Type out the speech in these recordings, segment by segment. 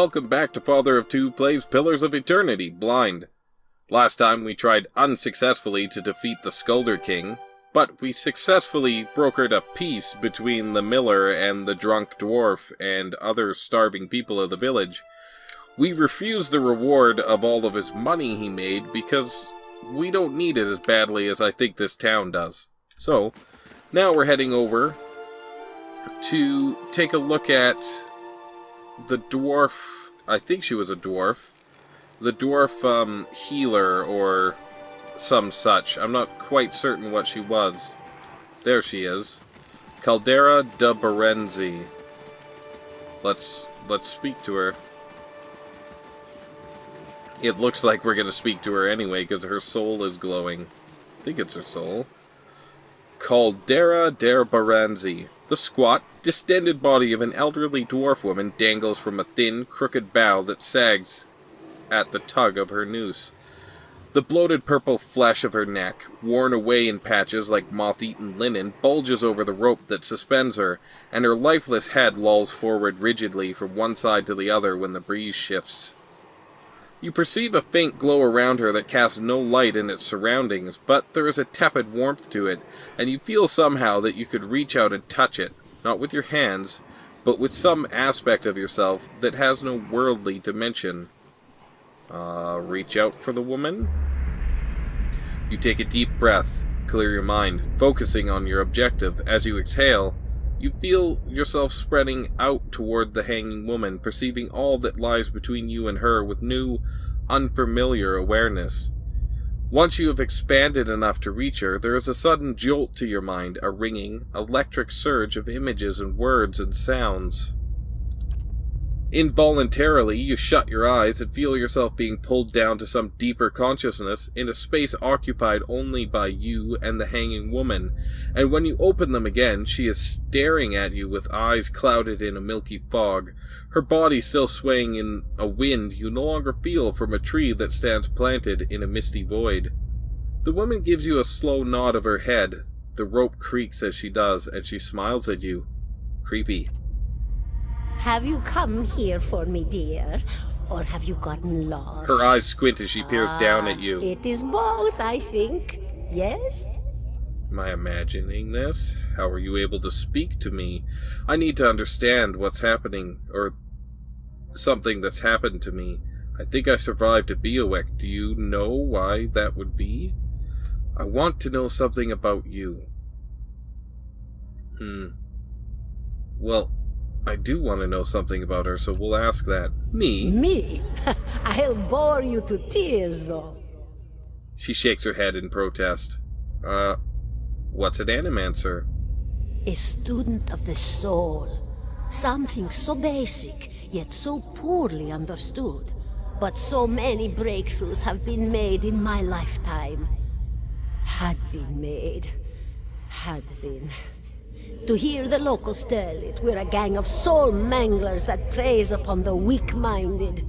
welcome back to Father of Two Plays Pillars of Eternity, Blind. Last time we tried unsuccessfully to defeat the Skulder King, but we successfully brokered a peace between the miller and the drunk dwarf and other starving people of the village. We refused the reward of all of his money he made because we don't need it as badly as I think this town does. So, now we're heading over to take a look at the dwarf. I think she was a dwarf. The dwarf healer or some such. I'm not quite certain what she was. There she is. Caldera de Berenzi. Let's speak to her. It looks like we're going to speak to her anyway because her soul is glowing. I think it's her soul. Caldera de Berenzi. The squat, distended body of an elderly dwarf woman dangles from a thin, crooked bough that sags at the tug of her noose. The bloated purple flesh of her neck, worn away in patches like moth-eaten linen, bulges over the rope that suspends her, and her lifeless head lolls forward rigidly from one side to the other when the breeze shifts. You perceive a faint glow around her that casts no light in its surroundings, but there is a tepid warmth to it, and you feel somehow that you could reach out and touch it, not with your hands, but with some aspect of yourself that has no worldly dimension. Reach out for the woman? You take a deep breath, clear your mind, focusing on your objective. As you exhale, you feel yourself spreading out toward the hanging woman, perceiving all that lies between you and her with new, unfamiliar awareness. Once you have expanded enough to reach her, there is a sudden jolt to your mind, a ringing, electric surge of images and words and sounds. Involuntarily, you shut your eyes and feel yourself being pulled down to some deeper consciousness in a space occupied only by you and the hanging woman, and when you open them again, she is staring at you with eyes clouded in a milky fog, her body still swaying in a wind you no longer feel from a tree that stands planted in a misty void. The woman gives you a slow nod of her head, the rope creaks as she does, and she smiles at you. Creepy. Have you come here for me, dear? Or have you gotten lost? Her eyes squint as she peers down at you. It is both, I think. Yes? Am I imagining this? How are you able to speak to me? I need to understand what's happening, or something that's happened to me. I think I survived a bioweck. Do you know why that would be? I want to know something about you. Well, I do want to know something about her, so we'll ask that. Me? Me? I'll bore you to tears, though. She shakes her head in protest. What's an animancer? A student of the soul. Something so basic, yet so poorly understood. But so many breakthroughs have been made in my lifetime. Had been. To hear the locals tell it, we're a gang of soul manglers that preys upon the weak-minded.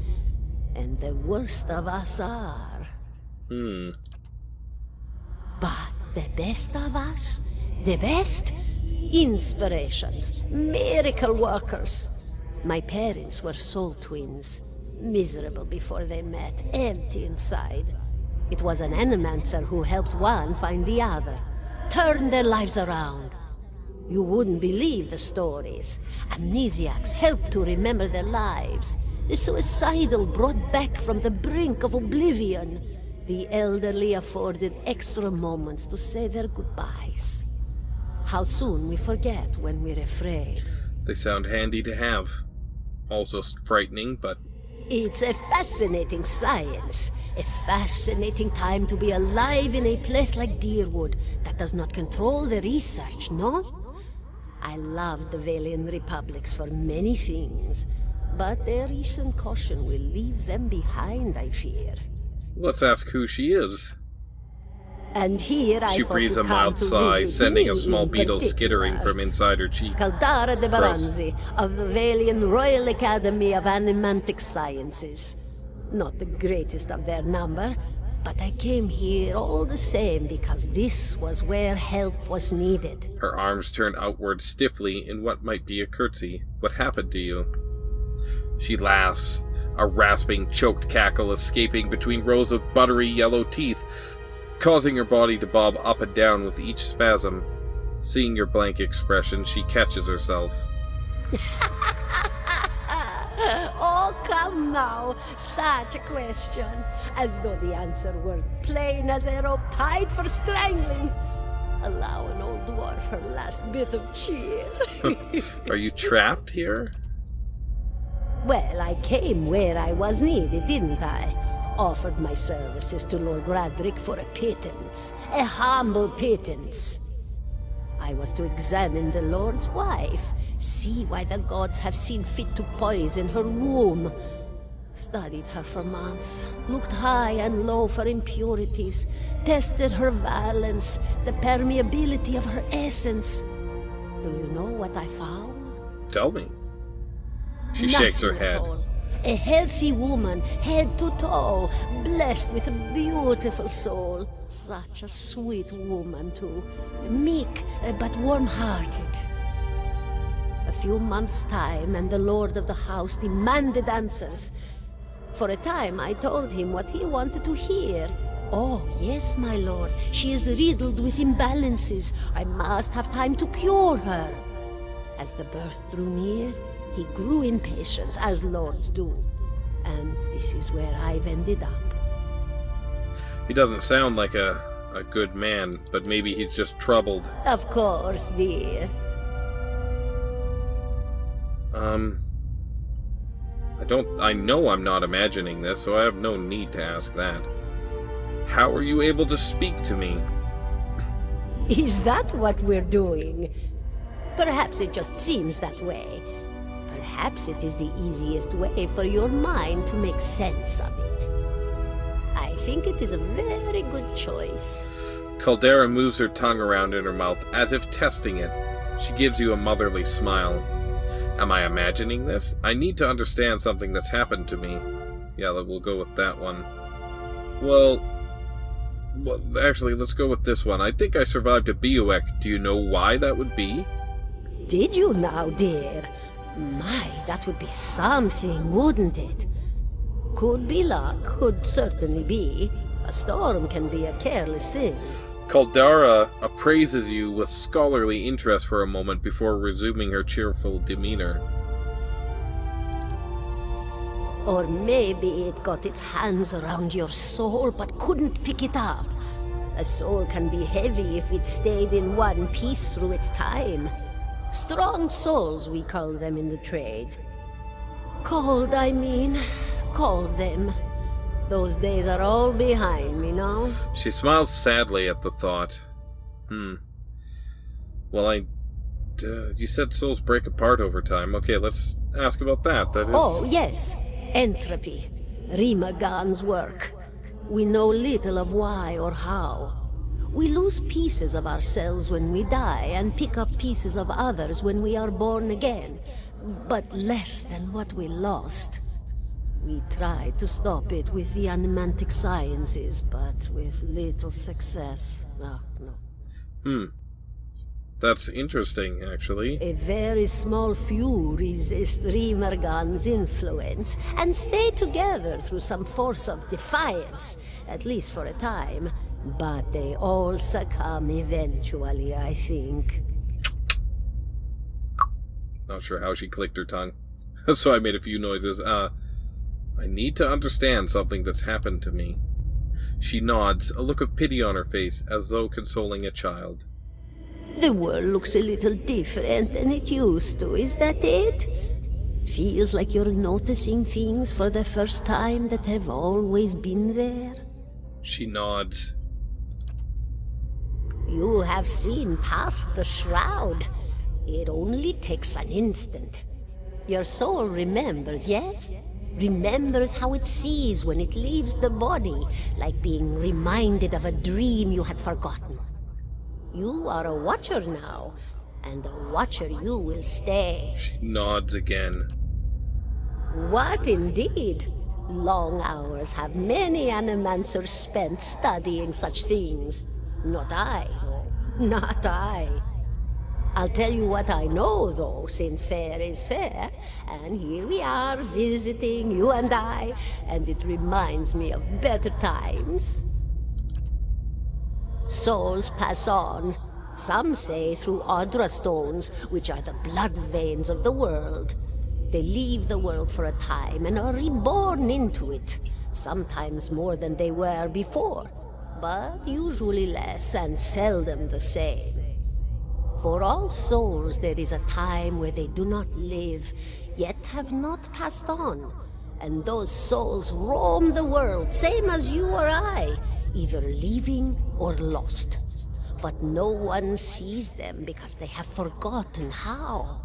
And the worst of us are. But the best of us? The best? Inspirations. Miracle workers. My parents were soul twins. Miserable before they met, empty inside. It was an animancer who helped one find the other. Turned their lives around. You wouldn't believe the stories. Amnesiacs helped to remember their lives. The suicidal brought back from the brink of oblivion. The elderly afforded extra moments to say their goodbyes. How soon we forget when we're afraid. They sound handy to have. Also frightening, but... It's a fascinating science. A fascinating time to be alive in a place like Deerwood that does not control the research, no? I love the Valian Republics for many things, but their recent caution will leave them behind, I fear. Let's ask who she is. And here I She breathes a mild sigh, sending a small beetle skittering from inside her cheek. Caldera de Berenzi, of the Valian Royal Academy of Animantic Sciences. Not the greatest of their number, but I came here all the same because this was where help was needed. Her arms turn outward stiffly in what might be a curtsy. What happened to you? She laughs, a rasping, choked cackle escaping between rows of buttery yellow teeth, causing her body to bob up and down with each spasm. Seeing your blank expression, she catches herself. Oh, come now. Such a question. As though the answer were plain as a rope tied for strangling. Allow an old dwarf her last bit of cheer. Are you trapped here? Well, I came where I was needed, didn't I? Offered my services to Lord Radric for a pittance. A humble pittance. I was to examine the Lord's wife, see why the gods have seen fit to poison her womb. Studied her for months, looked high and low for impurities, tested her valence, the permeability of her essence. Do you know what I found? Tell me. She shakes her head. A healthy woman, head to toe, blessed with a beautiful soul. Such a sweet woman, too. Meek, but warm-hearted. A few months' time, and the lord of the house demanded answers. For a time, I told him what he wanted to hear. Oh, yes, my lord. She is riddled with imbalances. I must have time to cure her. As the birth drew near, he grew impatient, as lords do. And this is where I've ended up. He doesn't sound like a good man, but maybe he's just troubled. Of course, dear. I know I'm not imagining this, so I have no need to ask that. How are you able to speak to me? Is that what we're doing? Perhaps it just seems that way. Perhaps it is the easiest way for your mind to make sense of it. I think it is a very good choice. Caldera moves her tongue around in her mouth, as if testing it. She gives you a motherly smile. Am I imagining this? I need to understand something that's happened to me. Yeah, we'll go with that one. Well, actually, let's go with this one. I think I survived a bivouac. Do you know why that would be? Did you now, dear? My, that would be something, wouldn't it? Could be luck, could certainly be. A storm can be a careless thing. Caldera appraises you with scholarly interest for a moment before resuming her cheerful demeanor. Or maybe it got its hands around your soul but couldn't pick it up. A soul can be heavy if it stayed in one piece through its time. Strong souls, we call them in the trade. Cold, I mean. Called them. Those days are all behind me now. She smiles sadly at the thought. Well, you said souls break apart over time. Okay, let's ask about that. That is... Oh, yes. Entropy. Rimagan's work. We know little of why or how. We lose pieces of ourselves when we die, and pick up pieces of others when we are born again. But less than what we lost. We tried to stop it with the animantic sciences, but with little success. No. That's interesting, actually. A very small few resist Rimergan's influence and stay together through some force of defiance, at least for a time. But they all succumb eventually, I think. Not sure how she clicked her tongue, so I made a few noises. I need to understand something that's happened to me. She nods, a look of pity on her face, as though consoling a child. The world looks a little different than it used to, is that it? Feels like you're noticing things for the first time that have always been there? She nods. You have seen past the shroud. It only takes an instant. Your soul remembers, yes? Remembers how it sees when it leaves the body, like being reminded of a dream you had forgotten. You are a watcher now, and a watcher you will stay. She nods again. What indeed? Long hours have many animancers spent studying such things. Not I, though. Not I. I'll tell you what I know, though, since fair is fair. And here we are, visiting, you and I, and it reminds me of better times. Souls pass on. Some say through Audra stones, which are the blood veins of the world. They leave the world for a time and are reborn into it, sometimes more than they were before, but usually less and seldom the same. For all souls there is a time where they do not live, yet have not passed on, and those souls roam the world, same as you or I, either leaving or lost. But no one sees them because they have forgotten how.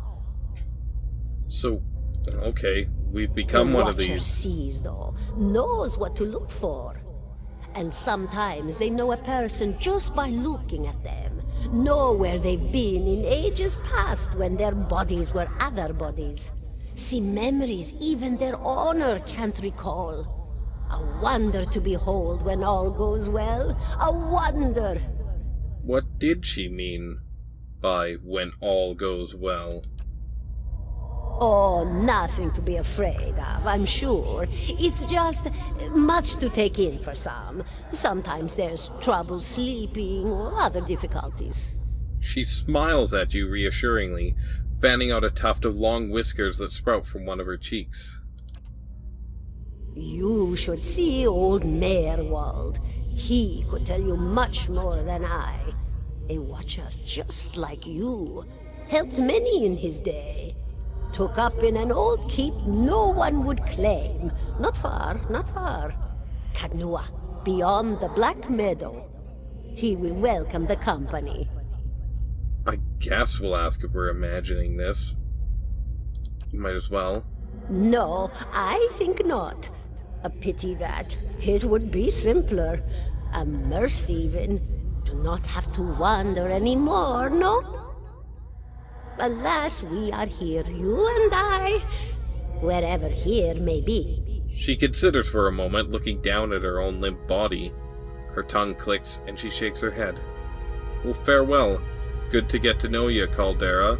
So, okay, we've become one of these. The Watcher sees, though, knows what to look for. And sometimes they know a person just by looking at them, know where they've been in ages past when their bodies were other bodies. See memories even their owner can't recall. A wonder to behold when all goes well. A wonder! What did she mean by when all goes well? Oh, nothing to be afraid of, I'm sure. It's just much to take in for some. Sometimes there's trouble sleeping or other difficulties. She smiles at you reassuringly, fanning out a tuft of long whiskers that sprout from one of her cheeks. You should see old Merwald. He could tell you much more than I. A watcher just like you. Helped many in his day. Took up in an old keep no one would claim. Not far, not far. Kadnua, beyond the Black Meadow. He will welcome the company. I guess we'll ask if we're imagining this. Might as well. No, I think not. A pity that. It would be simpler. A mercy even. To not have to wander anymore, no? Alas, we are here, you and I. Wherever here may be. She considers for a moment, looking down at her own limp body. Her tongue clicks, and she shakes her head. Well, farewell. Good to get to know you, Caldera.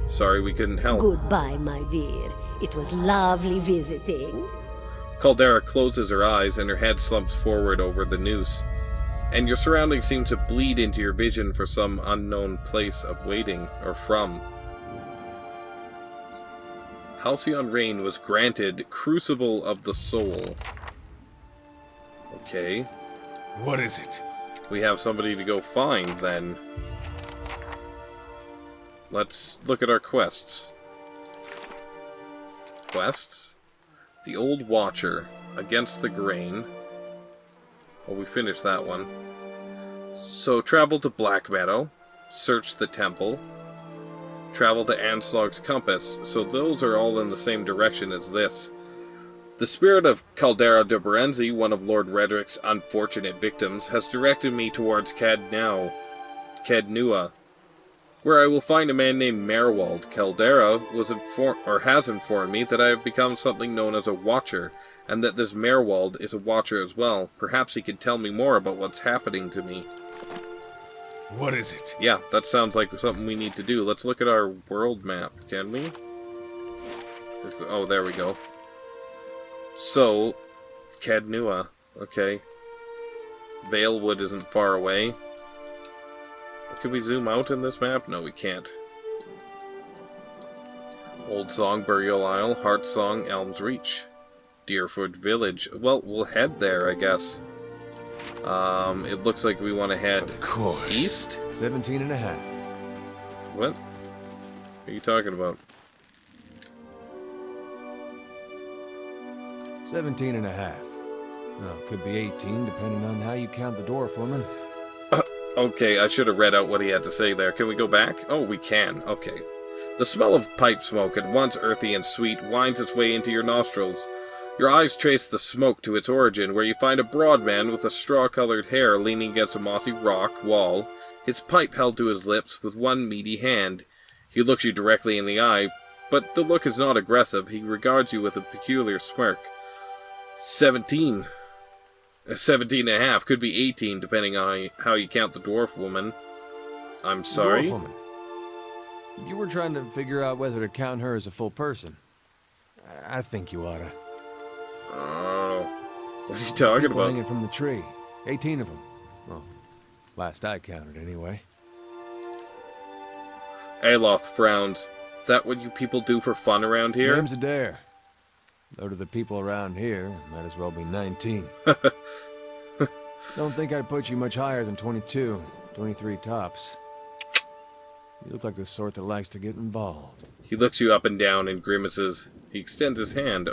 Sorry we couldn't help. Goodbye, my dear. It was lovely visiting. Caldera closes her eyes, and her head slumps forward over the noose. And your surroundings seem to bleed into your vision for some unknown place of waiting, or from. Halcyon Rain was granted Crucible of the Soul. Okay. What is it? We have somebody to go find, then. Let's look at our quests. Quests? The Old Watcher, Against the Grain. Well, we finished that one. So, travel to Black Meadow, search the temple, travel to Anslog's compass, so those are all in the same direction as this. The spirit of Caldera de Berenzi, one of Lord Redrick's unfortunate victims, has directed me towards Cadnua, where I will find a man named Merwald. Caldera has informed me that I have become something known as a Watcher, and that this Merwald is a Watcher as well. Perhaps he could tell me more about what's happening to me. What is it? Yeah, that sounds like something we need to do. Let's look at our world map, can we? Oh, there we go. So, Cadnua. Okay. Valewood isn't far away. Can we zoom out in this map? No, we can't. Old Song, Burial Isle, Heart Song, Elm's Reach. Deerfoot Village. Well, we'll head there, I guess. It looks like we want to head east. 17 and a half. What? What are you talking about? 17 and a half. Well, could be 18, depending on how you count the dwarf woman. Okay, I should have read out what he had to say there. Can we go back? Oh, we can. Okay. The smell of pipe smoke, at once earthy and sweet, winds its way into your nostrils. Your eyes trace the smoke to its origin, where you find a broad man with a straw-colored hair leaning against a mossy rock wall, his pipe held to his lips with one meaty hand. He looks you directly in the eye, but the look is not aggressive. He regards you with a peculiar smirk. 17. 17 and a half. Could be 18, depending on how you count the dwarf woman. I'm sorry? Dwarf woman. You were trying to figure out whether to count her as a full person. I think you oughta. Oh, what are you talking People about? hanging from the tree. 18 of them. Well, last I counted, anyway. Aloth frowns. Is that what you people do for fun around here? Name's Adair. Though to the people around here, might as well be 19. Don't think I'd put you much higher than 22, 23 tops. You look like the sort that likes to get involved. He looks you up and down and grimaces. He extends his hand.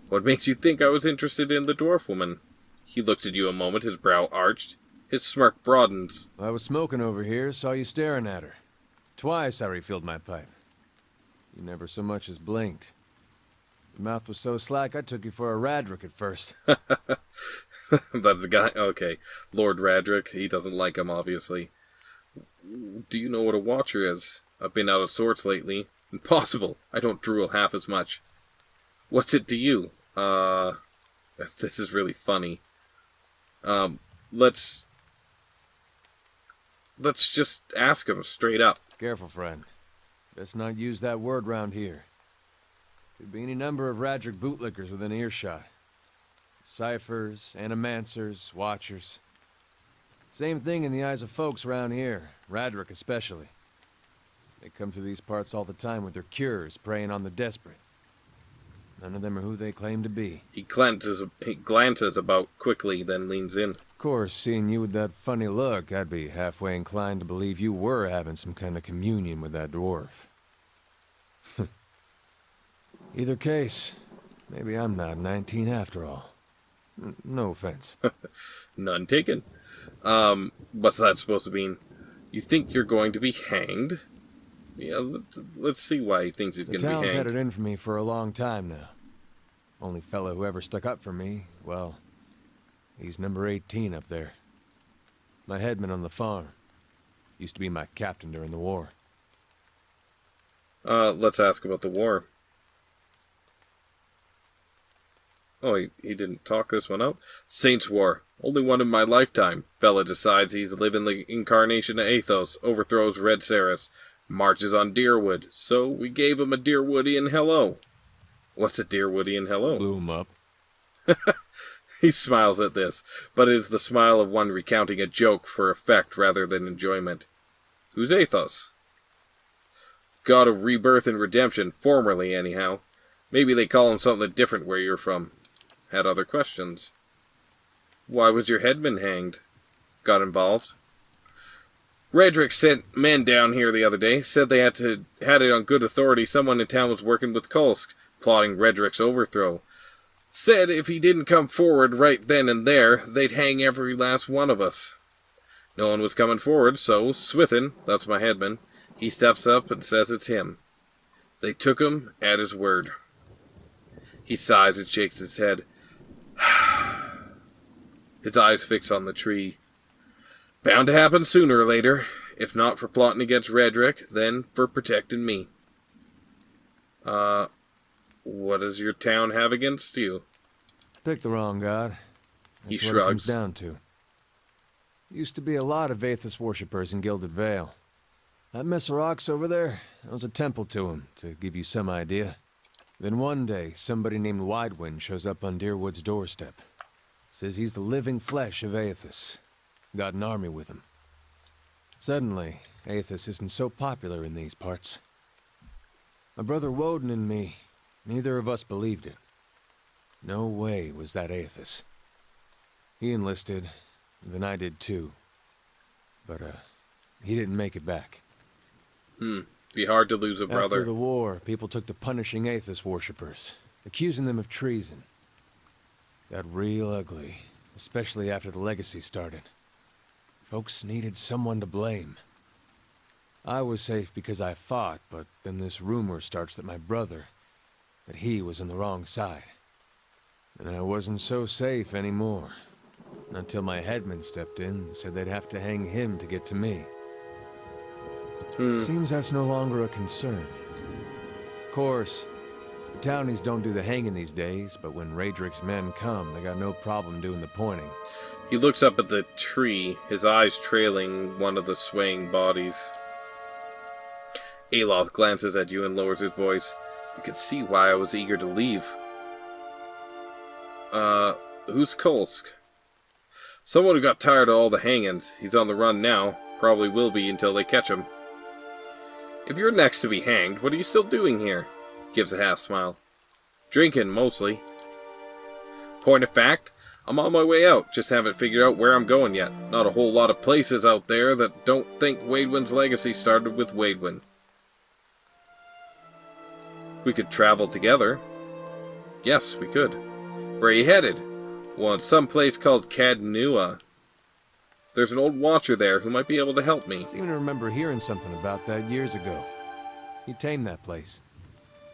What makes you think I was interested in the dwarf woman? He looks at you a moment, his brow arched. His smirk broadens. I was smoking over here, saw you staring at her. Twice I refilled my pipe. You never so much as blinked. Your mouth was so slack I took you for a Radric at first. That's the guy? Okay. Lord Radric. He doesn't like him, obviously. Do you know what a watcher is? I've been out of sorts lately. Impossible. I don't drool half as much. What's it to you? This is really funny. Let's just ask him straight up. Careful, friend. Best not use that word round here. Could be any number of Radric bootlickers within earshot. Ciphers, animancers, watchers. Same thing in the eyes of folks around here, Radric especially. They come through these parts all the time with their cures, preying on the desperate. None of them are who they claim to be. He glances about quickly, then leans in. Of course, seeing you with that funny look, I'd be halfway inclined to believe you were having some kind of communion with that dwarf. Either case, maybe I'm not 19 after all. No offense. None taken. What's that supposed to mean? You think you're going to be hanged? Yeah, let's see why he thinks he's going to be hanged. The town's had it in for me for a long time now. Only fellow who ever stuck up for me, well, he's number 18 up there. My headman on the farm. Used to be my captain during the war. Let's ask about the war. Oh, he didn't talk this one out. Saints' War. Only one in my lifetime. Fella decides he's living the incarnation of Athos, overthrows Red Ceres, marches on Deerwood, so we gave him a Deerwoodian hello. What's a Deerwoodian hello? Blew him up. He smiles at this, but it is the smile of one recounting a joke for effect rather than enjoyment. Who's Athos? God of rebirth and redemption, formerly anyhow. Maybe they call him something different where you're from. Had other questions. Why was your headman hanged? Got involved? Redrick sent men down here the other day, said they had it on good authority someone in town was working with Kolsk, plotting Redrick's overthrow. Said if he didn't come forward right then and there, they'd hang every last one of us. No one was coming forward, so Swithin, that's my headman, he steps up and says it's him. They took him at his word. He sighs and shakes his head. His eyes fix on the tree. Bound to happen sooner or later. If not for plotting against Redrick, then for protecting me. What does your town have against you? Pick the wrong god. He That's what it comes shrugs. down to. Used to be a lot of Athos worshippers in Gilded Vale. That mess of rocks over there, that was a temple to him, to give you some idea. Then one day, somebody named Widewind shows up on Deerwood's doorstep. Says he's the living flesh of Athos. Got an army with him. Suddenly, Athos isn't so popular in these parts. My brother Woden and me, neither of us believed it. No way was that Athos. He enlisted, then I did too. But, he didn't make it back. Be hard to lose a brother. After the war, people took to punishing Athos worshippers, accusing them of treason. Got real ugly, especially after the legacy started. Folks needed someone to blame. I was safe because I fought, but then this rumor starts that my brother, that he was on the wrong side. And I wasn't so safe anymore. Until my headman stepped in and said they'd have to hang him to get to me. Seems that's no longer a concern. Of course, the townies don't do the hanging these days, but when Radrick's men come, they got no problem doing the pointing. He looks up at the tree, his eyes trailing one of the swaying bodies. Aloth glances at you and lowers his voice. You can see why I was eager to leave. Who's Kolsk? Someone who got tired of all the hangings. He's on the run now. Probably will be until they catch him. If you're next to be hanged, what are you still doing here? Gives a half smile. Drinking, mostly. Point of fact, I'm on my way out. Just haven't figured out where I'm going yet. Not a whole lot of places out there that don't think Waidwin's legacy started with Waidwin. We could travel together. Yes, we could. Where are you headed? Well, it's some place called Cadnua. There's an old watcher there who might be able to help me. I seem to remember hearing something about that years ago. He tamed that place.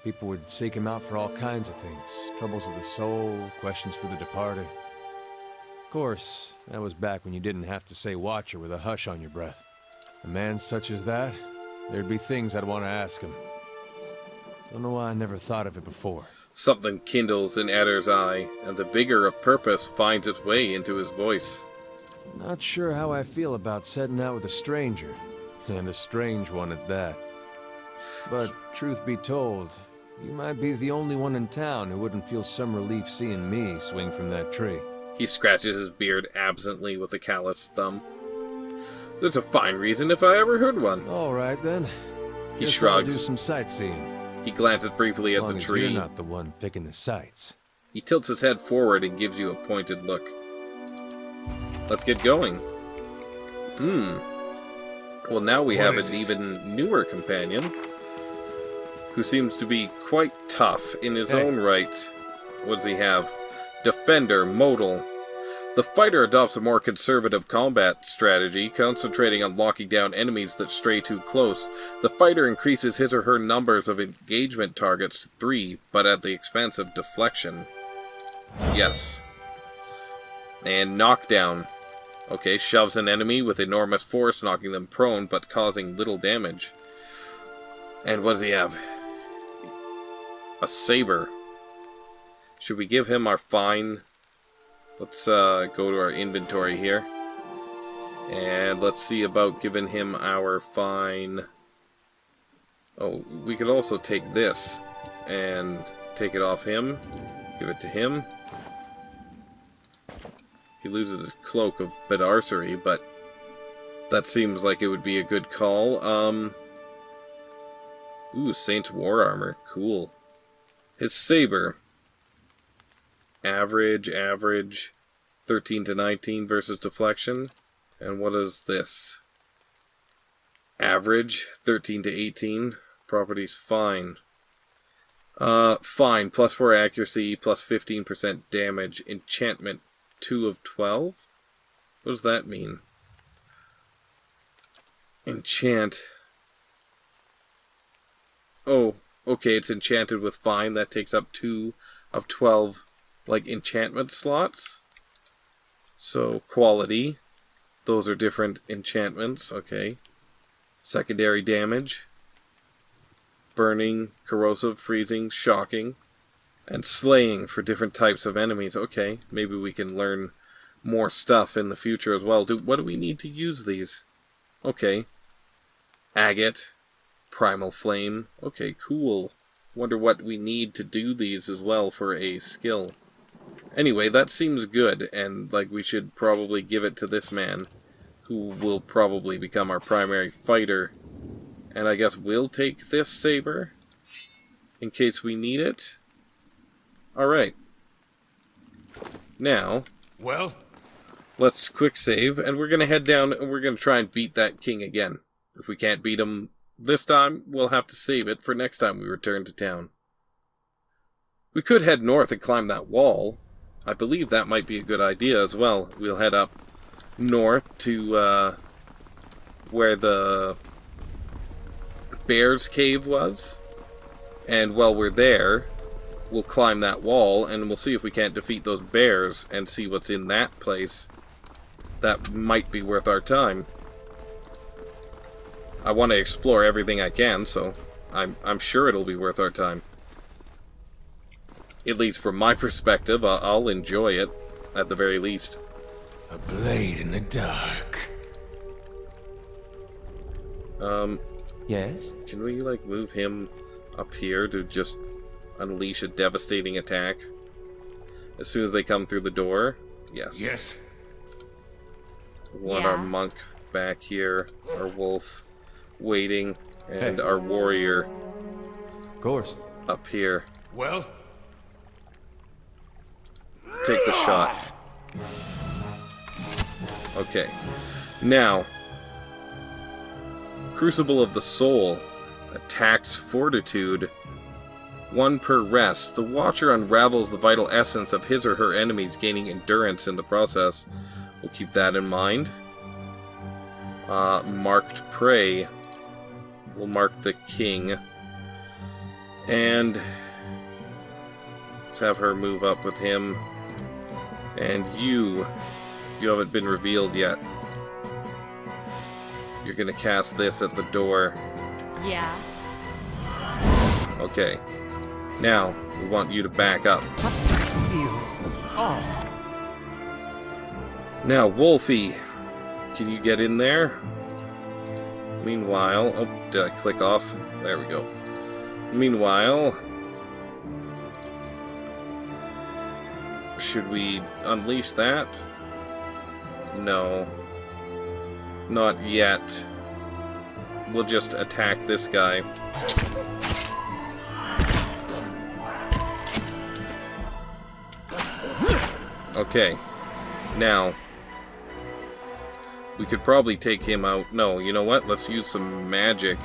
People would seek him out for all kinds of things. Troubles of the soul, questions for the departed. Of course, that was back when you didn't have to say watcher with a hush on your breath. A man such as that, there'd be things I'd want to ask him. Don't know why I never thought of it before. Something kindles in Adder's eye, and the vigor of purpose finds its way into his voice. Not sure how I feel about setting out with a stranger, and a strange one at that. But truth be told, you might be the only one in town who wouldn't feel some relief seeing me swing from that tree. He scratches his beard absently with a calloused thumb. That's a fine reason if I ever heard one. All right then. He Guess shrugs. I'll do some sightseeing. He glances briefly at the Long as tree. you're not the one picking the sights. He tilts his head forward and gives you a pointed look. Let's get going. Well, now we have an even newer companion who seems to be quite tough in his own right. What does he have? Defender, modal. The fighter adopts a more conservative combat strategy, concentrating on locking down enemies that stray too close. The fighter increases his or her numbers of engagement targets to 3, but at the expense of deflection. Yes. And knockdown. Okay, shoves an enemy with enormous force, knocking them prone, but causing little damage. And what does he have? A saber. Should we give him our fine? Let's go to our inventory here. And let's see about giving him our fine. Oh, we could also take this and take it off him. Give it to him. He loses his cloak of Bedarsery, but that seems like it would be a good call. Ooh, Saint's War Armor. Cool. His saber. Average, 13 to 19 versus deflection. And what is this? Average, 13 to 18. Properties fine. Fine, plus 4 accuracy, plus 15% damage. Enchantment, 2 of 12? What does that mean? Enchant. Oh, okay, it's enchanted with fine. That takes up 2 of 12, like, enchantment slots. So, quality. Those are different enchantments, okay. Secondary damage. Burning, corrosive, freezing, shocking. And slaying for different types of enemies. Okay, maybe we can learn more stuff in the future as well. What do we need to use these? Okay. Agate. Primal Flame. Okay, cool. Wonder what we need to do these as well for a skill. Anyway, that seems good, and like we should probably give it to this man, who will probably become our primary fighter. And I guess we'll take this saber, in case we need it. Alright. Now, Well? let's quick save, and we're gonna head down, and we're gonna try and beat that king again. If we can't beat him this time, we'll have to save it for next time we return to town. We could head north and climb that wall. I believe that might be a good idea as well. We'll head up north to where the bear's cave was. And while we're there, we'll climb that wall and we'll see if we can't defeat those bears and see what's in that place. That might be worth our time. I want to explore everything I can, so I'm sure it'll be worth our time. At least from my perspective, I'll enjoy it, at the very least. A blade in the dark. Yes? Can we, like, move him up here to just unleash a devastating attack as soon as they come through the door? Yes. Yes. We want our monk back here, our wolf waiting, and Hey. our warrior Of course. up here. Well? Take the shot. Okay. Now, Crucible of the Soul attacks Fortitude. 1 per rest. The Watcher unravels the vital essence of his or her enemies, gaining endurance in the process. We'll keep that in mind. Marked Prey. We'll mark the king. And let's have her move up with him. And you haven't been revealed yet. You're gonna cast this at the door. Yeah. Okay. Now, we want you to back up. Now, Wolfie, can you get in there? Meanwhile, oh, did I click off? There we go. Meanwhile, should we unleash that? No. Not yet. We'll just attack this guy. Okay. Now, we could probably take him out. No, you know what? Let's use some magic.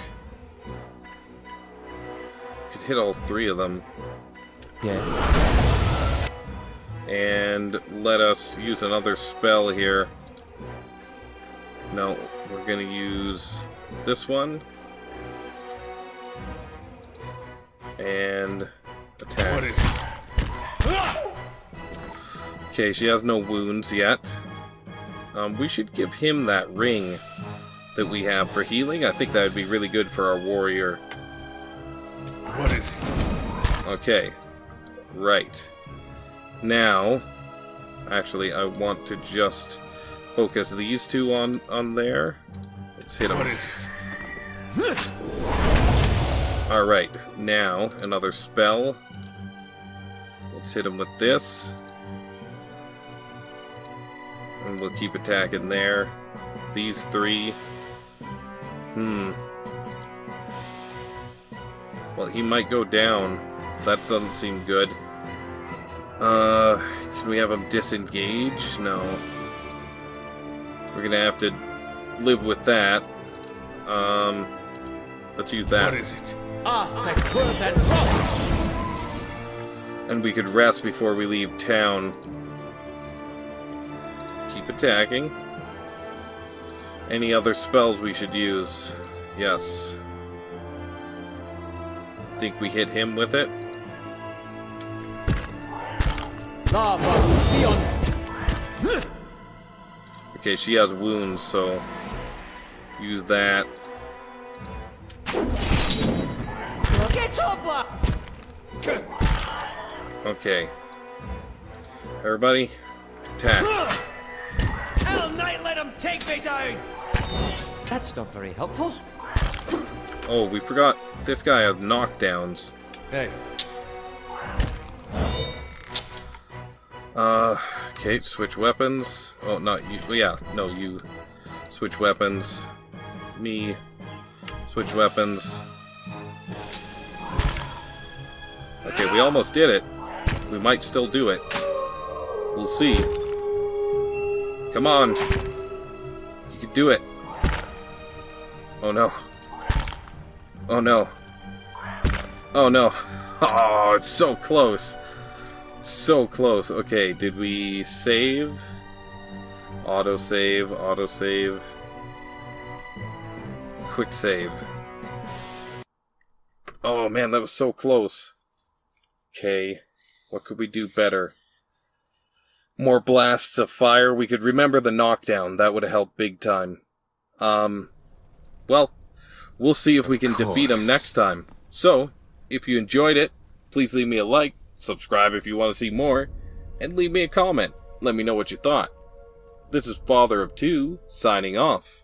Could hit all 3 of them. Yes? And let us use another spell here. No, we're gonna use this one. And attack. What is it? Okay, she has no wounds yet. We should give him that ring that we have for healing. I think that would be really good for our warrior. What is it? Okay. Right. Now, actually, I want to just focus these 2 on there. Let's hit them. What is it? Alright, now, another spell. Let's hit him with this. And we'll keep attacking there. These 3. Well, he might go down. That doesn't seem good. Can we have him disengage? No. We're gonna have to live with that. Let's use that. What is it? And we could rest before we leave town. Keep attacking. Any other spells we should use? Yes. Think we hit him with it? Okay, she has wounds, so use that. Okay. Everybody, attack. Hell Knight, let him take me down! That's not very helpful. Oh, we forgot this guy has knockdowns. Hey. Okay, switch weapons. Oh, not you. Yeah, no, you. Switch weapons. Me. Switch weapons. Okay, we almost did it. We might still do it. We'll see. Come on. You can do it. Oh no. Oh no. Oh no. Oh, it's so close. So close. Okay, did we save? Autosave, autosave. Quick save. Oh man, that was so close. Okay, what could we do better? More blasts of fire. We could remember the knockdown. That would have helped big time. Well, we'll see if we can defeat him next time. So, if you enjoyed it, please leave me a like, subscribe if you want to see more, and leave me a comment. Let me know what you thought. This is Father of Two, signing off.